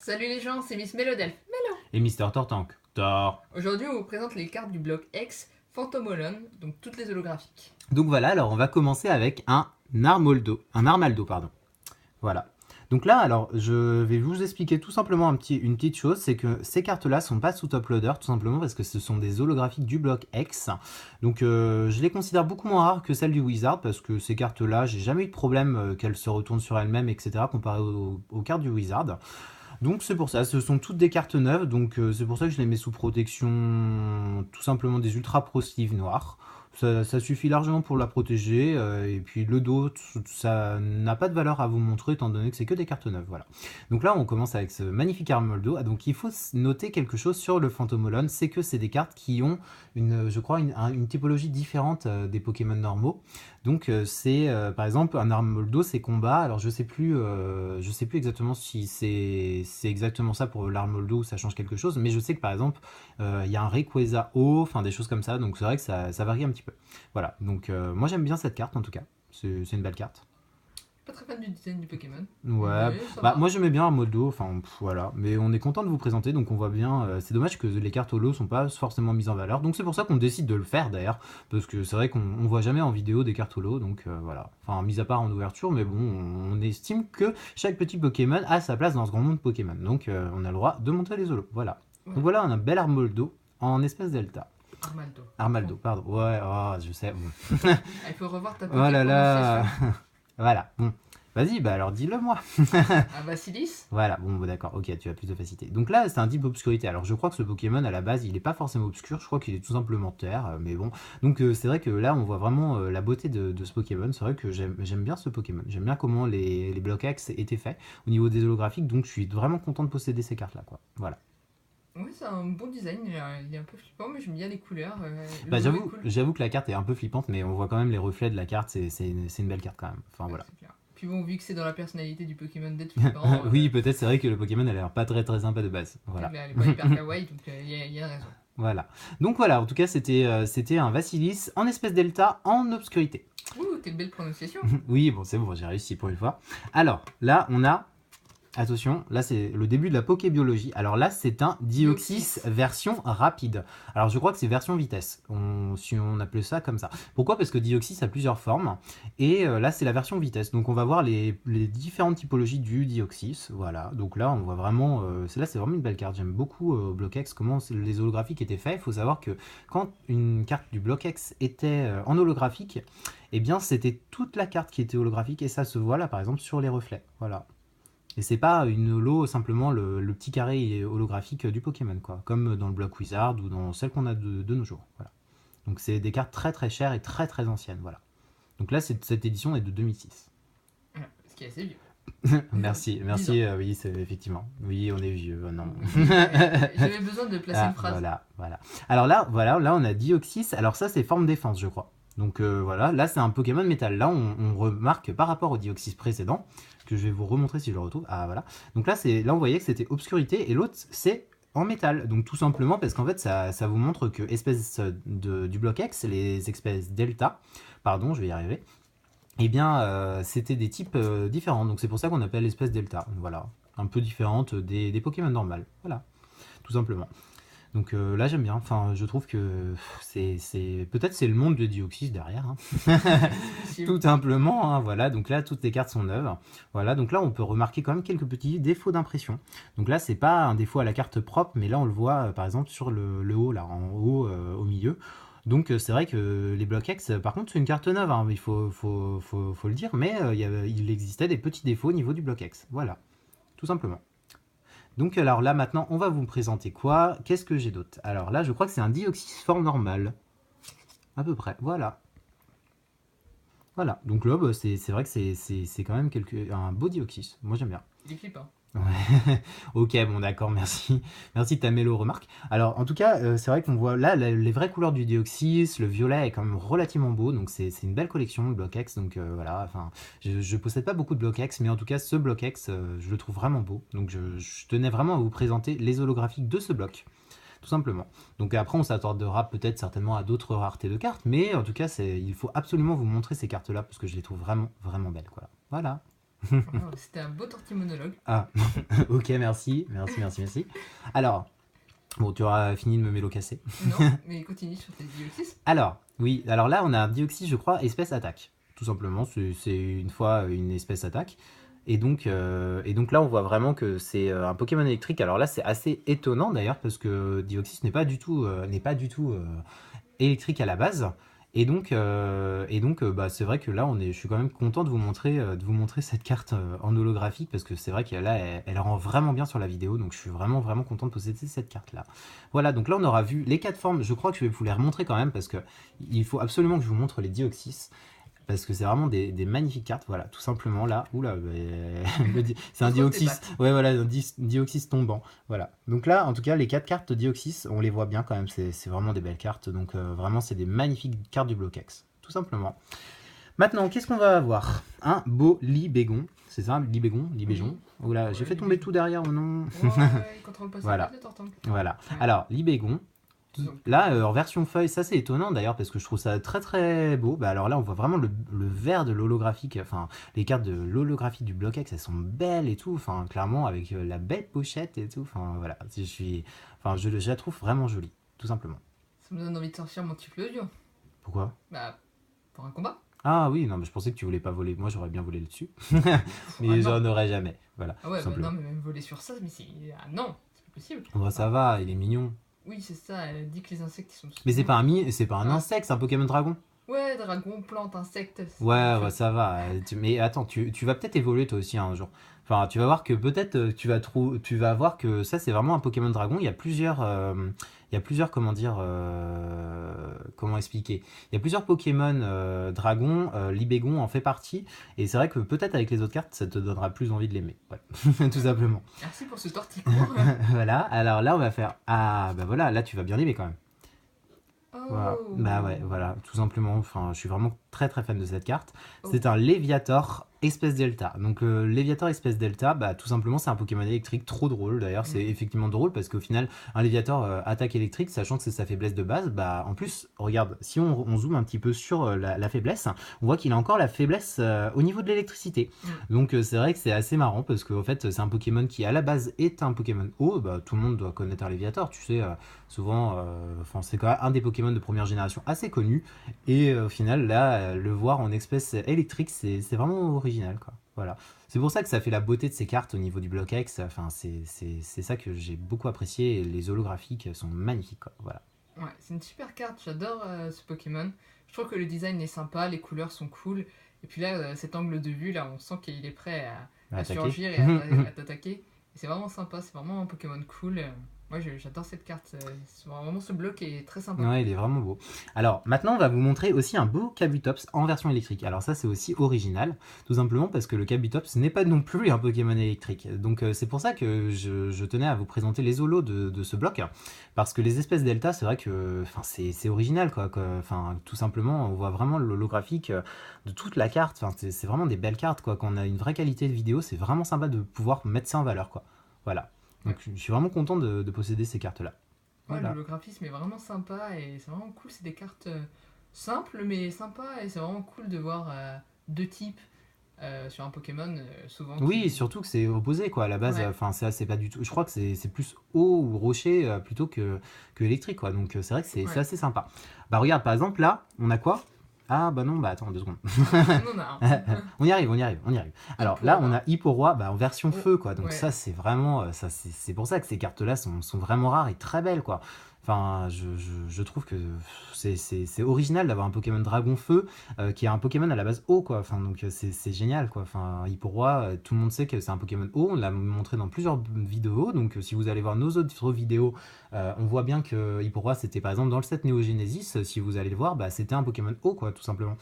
Salut les gens, c'est Miss Mélodelph. Et Mister Tortank. Tor. Aujourd'hui, on vous présente les cartes du bloc X Phantom Holon, donc toutes les holographiques. Donc voilà, alors on va commencer avec un Armaldo, pardon. Voilà. Donc là, alors, je vais vous expliquer tout simplement une petite chose, c'est que ces cartes-là sont pas sous top loader, tout simplement parce que ce sont des holographiques du bloc X. Donc je les considère beaucoup moins rares que celles du Wizard, parce que ces cartes-là, j'ai jamais eu de problème qu'elles se retournent sur elles-mêmes, etc., comparé aux cartes du Wizard. Donc c'est pour ça, ce sont toutes des cartes neuves, donc c'est pour ça que je les mets sous protection tout simplement des Ultra Pro Sleeve noirs. Ça suffit largement pour la protéger, et puis le dos, ça n'a pas de valeur à vous montrer étant donné que c'est que des cartes neuves, voilà. Donc là on commence avec ce magnifique Armaldo. Donc il faut noter quelque chose sur le Phantom Holon, c'est que c'est des cartes qui ont je crois une typologie différente des Pokémon normaux. Donc c'est par exemple un Armaldo, c'est combat. Alors je sais plus exactement si c'est exactement ça pour l'Armaldo ou ça change quelque chose, mais je sais que par exemple il y a un Rayquaza haut, enfin des choses comme ça. Donc c'est vrai que ça varie un petit peu. Voilà. Donc moi j'aime bien cette carte en tout cas. C'est une belle carte. Pas très fan du design du Pokémon. Ouais, Mais ça bah va. moi j'aimais bien Armaldo, enfin voilà, mais on est content de vous présenter, donc on voit bien, c'est dommage que les cartes holo sont pas forcément mises en valeur, donc c'est pour ça qu'on décide de le faire d'ailleurs, parce que c'est vrai qu'on voit jamais en vidéo des cartes holo, donc voilà, enfin mis à part en ouverture, mais bon, on estime que chaque petit Pokémon a sa place dans ce grand monde Pokémon, donc on a le droit de montrer les holos, voilà. Ouais. Donc voilà, on a un bel Armaldo en espèce delta. Armaldo. Armaldo, pardon, ouais, oh, je sais, bon. Ah, il faut revoir ta Oh petite là là, prononciation. voilà, bon. Vas-y, bah alors dis-le moi. Un Basilis. Voilà, bon, d'accord, ok, tu as plus de facilité. Donc là, c'est un type obscurité. Alors je crois que ce Pokémon, à la base, il n'est pas forcément obscur, je crois qu'il est tout simplement terre, mais bon. Donc c'est vrai que là, on voit vraiment la beauté de ce Pokémon. C'est vrai que j'aime bien ce Pokémon. J'aime bien comment les blocs X étaient faits au niveau des holographiques, donc je suis vraiment content de posséder ces cartes-là, quoi. Voilà. Oui, c'est un bon design, il est un peu flippant, mais j'aime bien les couleurs. Le Bah, logo est cool. j'avoue que la carte est un peu flippante, mais on voit quand même les reflets de la carte, c'est une belle carte quand même. Enfin Ouais, voilà. c'est clair. Puis bon, vu que c'est dans la personnalité du Pokémon d'être flippant, Oui, peut-être c'est vrai que le Pokémon a l'air pas très très sympa de base. Voilà. elle est pas hyper kawaii, donc il y a raison. Voilà. Donc voilà, en tout cas, c'était un Vassilis en espèce delta en obscurité. Ouh, quelle belle prononciation. Oui, bon, c'est bon, j'ai réussi pour une fois. Alors, là, on a... Attention, là, c'est le début de la Pokébiologie. Alors là, c'est un Deoxys version rapide. Alors, je crois que c'est version vitesse, si on appelait ça comme ça. Pourquoi? Parce que Deoxys a plusieurs formes. Et là, c'est la version vitesse. Donc, on va voir les différentes typologies du Deoxys. Voilà. Donc là, on voit vraiment... là, c'est vraiment une belle carte. J'aime beaucoup Block X, comment les holographiques étaient faits. Il faut savoir que quand une carte du Block X était en holographique, eh bien, c'était toute la carte qui était holographique. Et ça se voit là, par exemple, sur les reflets. Voilà. Et c'est pas une holo, simplement le petit carré holographique du Pokémon, quoi. Comme dans le Block Wizard ou dans celle qu'on a de nos jours. Voilà. Donc c'est des cartes très très chères et très très anciennes. Voilà. Donc là, cette édition est de 2006. Voilà, ce qui est assez vieux. Merci, oui, c'est effectivement. Oui, on est vieux, non. J'avais besoin de placer une phrase. Voilà. Alors là, on a Deoxys. Alors ça, c'est forme défense, je crois. Donc voilà, là, c'est un Pokémon métal. Là, on remarque par rapport au Deoxys précédent, que je vais vous remontrer si je le retrouve. Ah, voilà. Donc là, on voyait que c'était obscurité et l'autre, c'est en métal. Donc tout simplement parce qu'en fait, ça vous montre que espèces du bloc X, les espèces delta, pardon, je vais y arriver, eh bien, c'était des types différents. Donc c'est pour ça qu'on appelle l'espèce delta. Voilà. Un peu différente des Pokémon normales. Voilà. Tout simplement. Donc là j'aime bien, enfin je trouve que peut-être c'est le monde de Deoxys derrière, hein. Tout simplement, hein, voilà, donc là toutes les cartes sont neuves, voilà, donc là on peut remarquer quand même quelques petits défauts d'impression. Donc là c'est pas un défaut à la carte propre, mais là on le voit par exemple sur le haut, là en haut au milieu. Donc c'est vrai que les Block X, par contre c'est une carte neuve, hein, il faut le dire, mais il existait des petits défauts au niveau du Block X, voilà, tout simplement. Donc alors là maintenant on va vous présenter quoi? Qu'est-ce que j'ai d'autre? Alors là je crois que c'est un Deoxys forme normale. À peu près, voilà. Voilà, donc là bah, c'est vrai que c'est quand même un beau Deoxys. Moi j'aime bien. Il est flippant. Ouais. Ok, bon d'accord, merci. Merci de ta mélo remarque. Alors en tout cas, c'est vrai qu'on voit là les vraies couleurs du Deoxys, le violet est quand même relativement beau, donc c'est une belle collection de Block X, donc voilà, enfin, je possède pas beaucoup de Block X, mais en tout cas ce Block X, je le trouve vraiment beau, donc je tenais vraiment à vous présenter les holographiques de ce bloc, tout simplement. Donc après on s'attendra peut-être certainement à d'autres raretés de cartes, mais en tout cas il faut absolument vous montrer ces cartes-là, parce que je les trouve vraiment, vraiment belles, quoi. Voilà. Voilà, c'était un beau tortimonologue. Ah, ok, merci. Alors, bon, tu auras fini de me mélocasser. Non, mais continue sur tes Dioxys. Alors, oui, alors là, on a un Dioxys, je crois, espèce attaque. Tout simplement, c'est une fois une espèce attaque. Et donc là, on voit vraiment que c'est un Pokémon électrique. Alors là, c'est assez étonnant d'ailleurs, parce que Dioxys n'est pas du tout électrique à la base. Et donc, bah, c'est vrai que là, je suis quand même content de vous montrer cette carte en holographique, parce que c'est vrai qu'elle là, elle rend vraiment bien sur la vidéo. Donc je suis vraiment, vraiment content de posséder cette carte-là. Voilà, donc là, on aura vu les 4 formes. Je crois que je vais vous les remontrer quand même, parce que il faut absolument que je vous montre les Dioxys. Parce que c'est vraiment des magnifiques cartes, voilà, tout simplement là. Oula, c'est un Trop tes Dioxys. pattes. Ouais, voilà, un Dioxys tombant. Voilà. Donc là, en tout cas, les 4 cartes Dioxys, on les voit bien quand même, c'est vraiment des belles cartes. Donc vraiment, c'est des magnifiques cartes du bloc X, tout simplement. Maintenant, qu'est-ce qu'on va avoir? Un beau Libégon, c'est ça, Libégon, Libéjon. Oula, j'ai Ouais, fait tomber Libégon. tout derrière, ou non? Ouais, il contrôle pas sa Voilà. patte, le tortangle. Voilà. Ouais. Alors, Libégon. Donc, Là, en version feuille, ça c'est étonnant d'ailleurs, parce que je trouve ça très très beau. Bah, alors là, on voit vraiment le vert de l'holographique, enfin les cartes de l'holographie du bloc X, elles sont belles et tout, enfin clairement avec la belle pochette et tout. Enfin voilà, je la trouve vraiment jolie, tout simplement. ça me donne envie de sortir mon Typhlosion. Pourquoi? Bah, pour un combat. Ah oui, non, mais je pensais que tu voulais pas voler. Moi, j'aurais bien volé le dessus, Pff, ah mais non. j'en aurais jamais. Voilà, Ah ouais, tout bah simplement. non, mais même voler sur ça, mais c'est. Ah non, c'est pas possible. Bon, ça va, il est mignon. Oui, c'est ça, elle dit que les insectes ils sont. Mais c'est pas un Ah. insecte, c'est un Pokémon dragon. Ouais, dragon, plante, insecte. c'est la Ouais, même ouais, chose. ça va. Mais attends, tu vas peut-être évoluer toi aussi un jour. Enfin, tu vas voir que peut-être tu vas voir que ça c'est vraiment un Pokémon Dragon. Il y a plusieurs, comment dire, comment expliquer. Il y a plusieurs Pokémon Dragon. Libégon en fait partie. Et c'est vrai que peut-être avec les autres cartes, ça te donnera plus envie de l'aimer. Ouais. Tout simplement. Merci pour ce torticourt. Voilà. Alors là, on va faire. Ah, bah voilà. Là, tu vas bien l'aimer quand même. Voilà. Oh. Bah ouais, voilà, tout simplement. Enfin, je suis vraiment très très fan de cette carte. Oh. C'est un Léviator espèce Delta. Donc Léviator espèce Delta, bah tout simplement c'est un Pokémon électrique trop drôle. D'ailleurs, c'est effectivement drôle parce qu'au final, un Léviator attaque électrique, sachant que c'est sa faiblesse de base. Bah en plus, regarde, si on zoome un petit peu sur la faiblesse, on voit qu'il a encore la faiblesse au niveau de l'électricité. Donc c'est vrai que c'est assez marrant parce qu'en fait, c'est un Pokémon qui à la base est un Pokémon eau. Bah tout le monde doit connaître un Léviator, tu sais. Souvent, enfin c'est quand même un des Pokémon de première génération assez connu. Et au final, là, le voir en espèce électrique, c'est vraiment original, quoi. Voilà. C'est pour ça que ça fait la beauté de ces cartes au niveau du bloc X. Enfin, c'est ça que j'ai beaucoup apprécié. Et les holographiques sont magnifiques, quoi. Voilà. Ouais, c'est une super carte, j'adore ce Pokémon. Je trouve que le design est sympa, les couleurs sont cool. Et puis là, cet angle de vue, là, on sent qu'il est prêt à Attaquer. surgir et à t'attaquer. Et c'est vraiment sympa, c'est vraiment un Pokémon cool. Moi, j'adore cette carte. Vraiment, ce bloc est très sympa. Ouais, il est vraiment beau. Alors, maintenant, on va vous montrer aussi un beau Kabutops en version électrique. Alors ça, c'est aussi original, tout simplement parce que le Kabutops n'est pas non plus un Pokémon électrique. Donc c'est pour ça que je tenais à vous présenter les holos de ce bloc, parce que les espèces Delta, c'est vrai que c'est original, quoi. Enfin, tout simplement, on voit vraiment l'holographique de toute la carte. Enfin, c'est vraiment des belles cartes, quoi. Quand on a une vraie qualité de vidéo, c'est vraiment sympa de pouvoir mettre ça en valeur, quoi. Voilà. Donc je suis vraiment content de posséder ces cartes-là. Ouais, Voilà. l'holographisme est vraiment sympa et c'est vraiment cool. C'est des cartes simples mais sympas et c'est vraiment cool de voir deux types sur un Pokémon souvent. Oui, surtout que c'est opposé, quoi. À la base, Ouais. enfin, c'est pas du tout. Je crois que c'est plus eau ou rocher plutôt que électrique, quoi. Donc c'est vrai que c'est Ouais. assez sympa. Bah regarde, par exemple, là, on a quoi? Ah bah non, bah attends 2 secondes. On en a un. On y arrive. Alors là, on a Hipporoi bah, en version Oh, feu, quoi. Donc ouais. ça, c'est vraiment, c'est pour ça que ces cartes-là sont vraiment rares et très belles, quoi. Enfin, je trouve que c'est original d'avoir un Pokémon Dragon Feu qui est un Pokémon à la base eau, quoi. Enfin, donc c'est génial, quoi. Enfin, Hipporoi, tout le monde sait que c'est un Pokémon eau. On l'a montré dans plusieurs vidéos. Donc si vous allez voir nos autres vidéos, on voit bien que Hipporoi, c'était par exemple dans le set Neo Genesis. Si vous allez le voir, bah, c'était un Pokémon eau, quoi, tout simplement.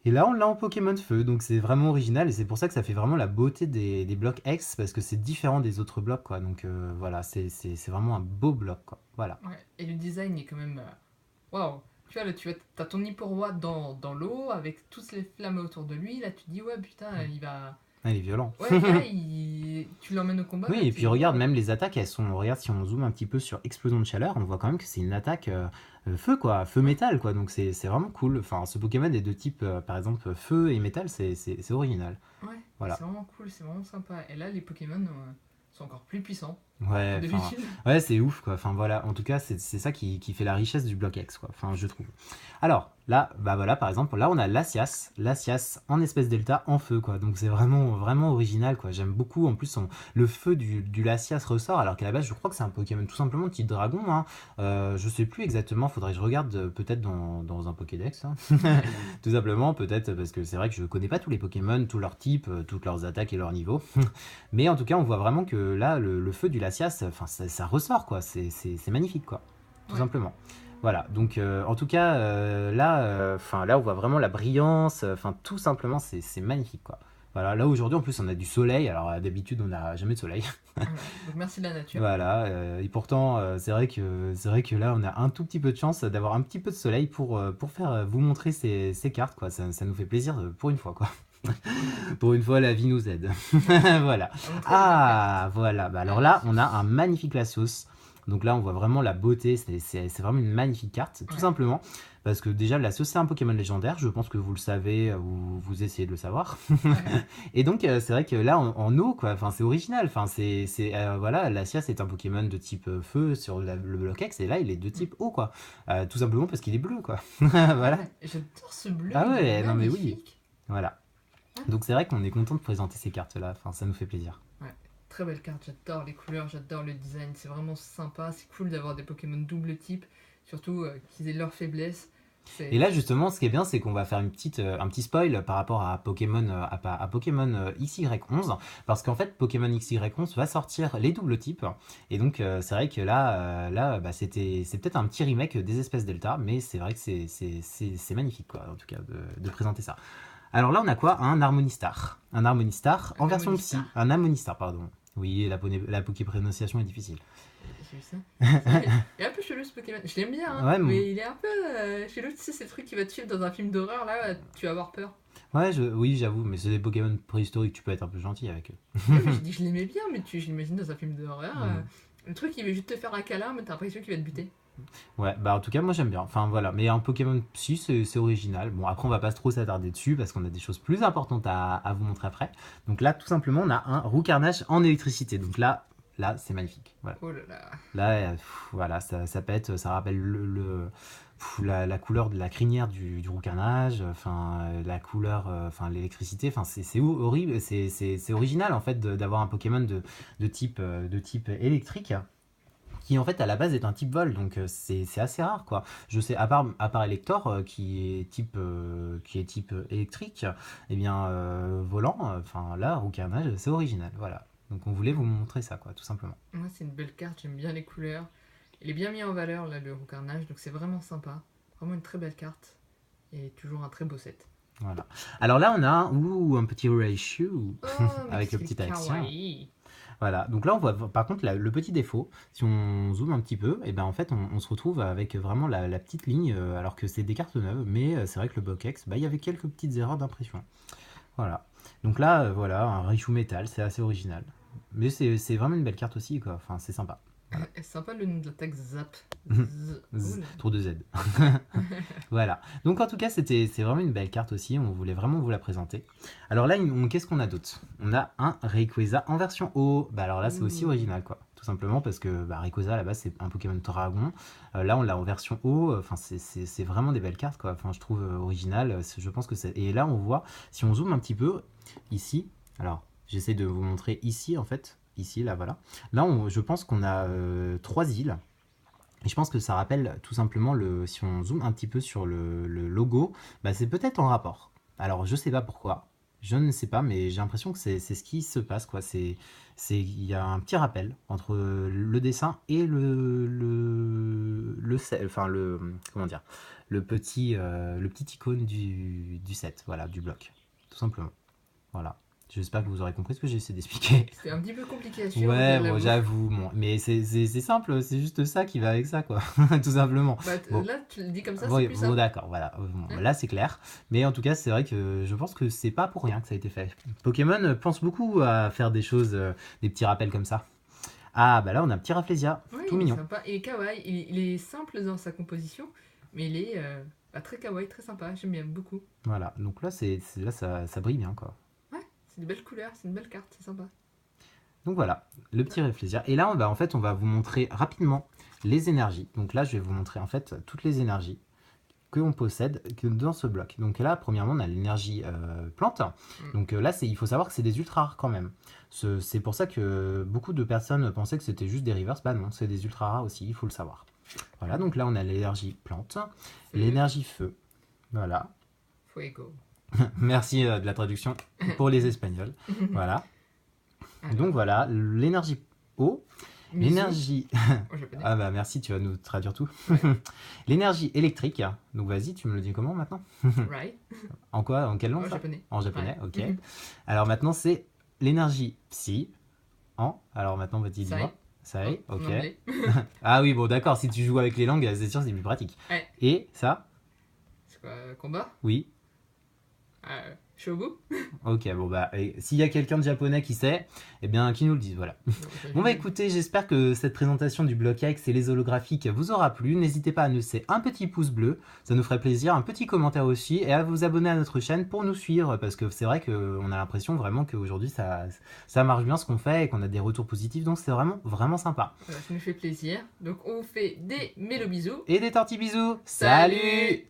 Et là, on l'a en Pokémon Feu, donc c'est vraiment original et c'est pour ça que ça fait vraiment la beauté des blocs X parce que c'est différent des autres blocs, quoi. Donc voilà, c'est vraiment un beau bloc, quoi. Voilà. Ouais. Et le design est quand même. Waouh! Tu vois, là, t'as ton Hipporoi dans l'eau avec toutes les flammes autour de lui. Là, tu te dis, ouais, putain, il va. Ah, il est violent. Ouais, là, tu l'emmènes au combat. Oui, là, et tu puis dis, regarde, ouais. même les attaques, elles sont. Regarde, si on zoome un petit peu sur Explosion de chaleur, on voit quand même que c'est une attaque feu, quoi. Feu métal, quoi. Donc c'est vraiment cool. Enfin, ce Pokémon est de type, par exemple, feu et métal, c'est original. Ouais. Et Voilà. c'est vraiment cool, c'est vraiment sympa. Et là, les Pokémon sont encore plus puissants Ouais, que enfin, d'habitude. ouais, c'est ouf, quoi. Enfin, voilà, en tout cas, c'est ça qui fait la richesse du bloc X, quoi. Enfin, je trouve. Alors, là, bah voilà, par exemple, là, on a l'Acias en espèce delta en feu, quoi. Donc, c'est vraiment, vraiment original, quoi. J'aime beaucoup, en plus, le feu du Latias ressort, alors qu'à la base, je crois que c'est un Pokémon tout simplement de type dragon, hein. Je sais plus exactement, faudrait que je regarde peut-être dans un Pokédex, hein. Ouais. Tout simplement, peut-être, parce que c'est vrai que je connais pas tous les Pokémon, tous leurs types, toutes leurs attaques et leurs niveaux. Mais en tout cas, on voit vraiment que là, le feu du Lacias, enfin, ça ressort, quoi. C'est magnifique, quoi. Tout Ouais. simplement. Voilà, donc en tout cas, là, là, on voit vraiment la brillance, enfin, tout simplement, c'est magnifique, quoi. Voilà, là aujourd'hui, en plus, on a du soleil, alors d'habitude, on n'a jamais de soleil. Voilà. Donc merci de la nature. Voilà, et pourtant, c'est vrai que là, on a un tout petit peu de chance d'avoir un petit peu de soleil pour faire vous montrer ces cartes, quoi. Ça nous fait plaisir pour une fois, quoi. Pour une fois, la vie nous aide. Voilà. À montrer les belles cartes. Ah, voilà. Bah, Ah, alors la là, on a sauce. un magnifique Latios. Donc là, on voit vraiment la beauté. C'est vraiment une magnifique carte, tout Ouais. simplement. Parce que déjà, Latios, c'est un Pokémon légendaire. Je pense que vous le savez, ou vous essayez de le savoir. Ouais. Et donc, c'est vrai que là, en eau, quoi, enfin, c'est original. Enfin, voilà, Latias est un Pokémon de type feu sur le bloc X. Et là, il est de Mm. type eau, quoi. Tout simplement parce qu'il est bleu, quoi. Voilà. Ouais. Et j'adore ce bleu, Ah il est ouais, non, mais oui. magnifique. Voilà. Ouais. Donc, c'est vrai qu'on est content de présenter ces cartes-là. Enfin, ça nous fait plaisir. Ouais. Très belle carte, j'adore les couleurs, j'adore le design, c'est vraiment sympa, c'est cool d'avoir des Pokémon double type, surtout qu'ils aient leurs faiblesses. Et C'est. là, justement, ce qui est bien, c'est qu'on va faire un petit spoil par rapport à Pokémon, à Pokémon XY11, parce qu'en fait, Pokémon XY11 va sortir les doubles types, et donc c'est vrai que là, bah, c'est peut-être un petit remake des espèces Delta, mais c'est vrai que c'est magnifique, quoi, en tout cas, de présenter ça. Alors là, on a quoi? Un Harmonistar en Un version psy, Amonistar. un Harmonistar, pardon. Oui, la Poké-prononciation est difficile. J'ai vu ça. C'est vrai, il est un peu chelou ce Pokémon. Je l'aime bien, hein, Ouais, mais il est un peu chelou. Tu sais, c'est le truc qui va te suivre dans un film d'horreur, là, tu vas avoir peur. ouais, oui, j'avoue, mais c'est des Pokémon préhistoriques, tu peux être un peu gentil avec eux. Ouais, mais j'ai dit je l'aimais bien, mais je l'imagine dans un film d'horreur. Hmm. Le truc, il veut juste te faire un câlin, mais t'as l'impression qu'il va te buter. Ouais, bah en tout cas, moi j'aime bien. Enfin voilà, mais un Pokémon Psy, c'est original. Bon, après, on va pas trop s'attarder dessus parce qu'on a des choses plus importantes à vous montrer après. Donc là, tout simplement, on a un Roucarnage en électricité. Donc là, c'est magnifique. Voilà. Oh là là. Là, voilà, ça pète, ça rappelle la couleur de la crinière du Roucarnage, enfin la couleur, enfin l'électricité, enfin c'est horrible, c'est original en fait d'avoir un Pokémon de type électrique qui en fait à la base est un type vol, donc c'est assez rare quoi. Je sais, à part Elector qui est type électrique, et bien volant, enfin là Roucarnage c'est original, voilà. Donc on voulait vous montrer ça quoi, tout simplement. Moi, c'est une belle carte, j'aime bien les couleurs. Il est bien mis en valeur, là, le Roucarnage, donc c'est vraiment sympa. Vraiment une très belle carte. Et toujours un très beau set. Voilà. Alors là on a un petit ratio Oh, mais avec qu'est-ce le qu'il est petit action. kawaii. Voilà, donc là on voit par contre le petit défaut, si on zoome un petit peu, et ben en fait on se retrouve avec vraiment la petite ligne, alors que c'est des cartes neuves, mais c'est vrai que le Bokex, bah, il y avait quelques petites erreurs d'impression. Voilà. Donc là, voilà, un Raichu métal, c'est assez original. Mais c'est vraiment une belle carte aussi, quoi. Enfin, c'est sympa. Voilà. C'est sympa le nom de l'attaque Zap. Trop de Z. Voilà. Donc en tout cas, c'est vraiment une belle carte aussi. On voulait vraiment vous la présenter. Alors là, qu'est-ce qu'on a d'autre? On a un Rayquaza en version eau. Bah alors là, c'est aussi Ouh. original, quoi. Tout simplement parce que bah, Rayquaza, à la base, c'est un Pokémon Dragon. Là, on l'a en version eau. Enfin, c'est vraiment des belles cartes, quoi. Enfin, je trouve original. Je pense que c'est. Et là, on voit, si on zoome un petit peu, ici. Alors, j'essaie de vous montrer ici, en fait. Ici, là, voilà. Là, je pense qu'on a 3 îles. Et je pense que ça rappelle tout simplement, si on zoome un petit peu sur le logo, bah c'est peut-être en rapport. Alors je sais pas pourquoi, je ne sais pas, mais j'ai l'impression que c'est ce qui se passe, quoi. Il y a un petit rappel entre le dessin et enfin comment dire, le petit icône du set, voilà, du bloc, tout simplement. Voilà. J'espère que vous aurez compris ce que j'ai essayé d'expliquer. C'était un petit peu compliqué à suivre, Ouais, bon, l'avoue. j'avoue, bon, mais c'est simple, c'est juste ça qui va avec ça, quoi, tout simplement. Bah, Bon, là, tu le dis comme ça, c'est bon, plus bon, simple. d'accord, voilà, bon, Hein. là c'est clair, mais en tout cas, c'est vrai que je pense que c'est pas pour rien que ça a été fait. Pokémon pense beaucoup à faire des choses, des petits rappels comme ça. Ah, bah là, on a un petit Rafflesia, Ouais, tout il est mignon. sympa. Il est kawaii. Il est simple dans sa composition, mais il est très kawaii, très sympa. J'aime bien beaucoup. Voilà, donc là, là ça brille bien, quoi. Ouais, C'est des belles couleurs, c'est une belle carte, c'est sympa. Donc voilà, le petit réfléchir. Et là, en fait, on va vous montrer rapidement les énergies. Donc là, je vais vous montrer en fait toutes les énergies que on possède dans ce bloc. Donc là, premièrement, on a l'énergie plante. Donc là, il faut savoir que c'est des ultra rares quand même. C'est pour ça que beaucoup de personnes pensaient que c'était juste des reverse. Bah non, c'est des ultra rares aussi, il faut le savoir. Voilà, donc là, on a l'énergie plante, l'énergie feu. Voilà. Fuego. Merci de la traduction pour les Espagnols. Voilà. Alors, Donc voilà, l'énergie eau, Mizu, l'énergie... au japonais. Ah bah merci, tu vas nous traduire tout. Ouais. L'énergie électrique. Donc vas-y, tu me le dis comment maintenant? Rai, En quoi? En quelle langue au ça? japonais. En japonais, Ouais. ok. Alors maintenant, c'est l'énergie psy. Alors maintenant, vas-y, Sai. dis-moi. Sai, En ok. anglais. Ah oui, bon, d'accord, si tu joues avec les langues, c'est sûr, c'est plus pratique. Ouais. Et ça? C'est quoi, combat Oui. Shogu. Ok, bon, bah, et s'il y a quelqu'un de japonais qui sait, eh bien, qui nous le dise, voilà. Bon, bah, écoutez, j'espère que cette présentation du bloc X et les holographiques vous aura plu. N'hésitez pas à nous laisser un petit pouce bleu, ça nous ferait plaisir, un petit commentaire aussi, et à vous abonner à notre chaîne pour nous suivre, parce que c'est vrai qu'on a l'impression vraiment qu'aujourd'hui, ça marche bien ce qu'on fait et qu'on a des retours positifs, donc c'est vraiment, vraiment sympa. Voilà, ça nous fait plaisir. Donc on vous fait des mélo bisous. Et des tortilles bisous. Salut. Salut.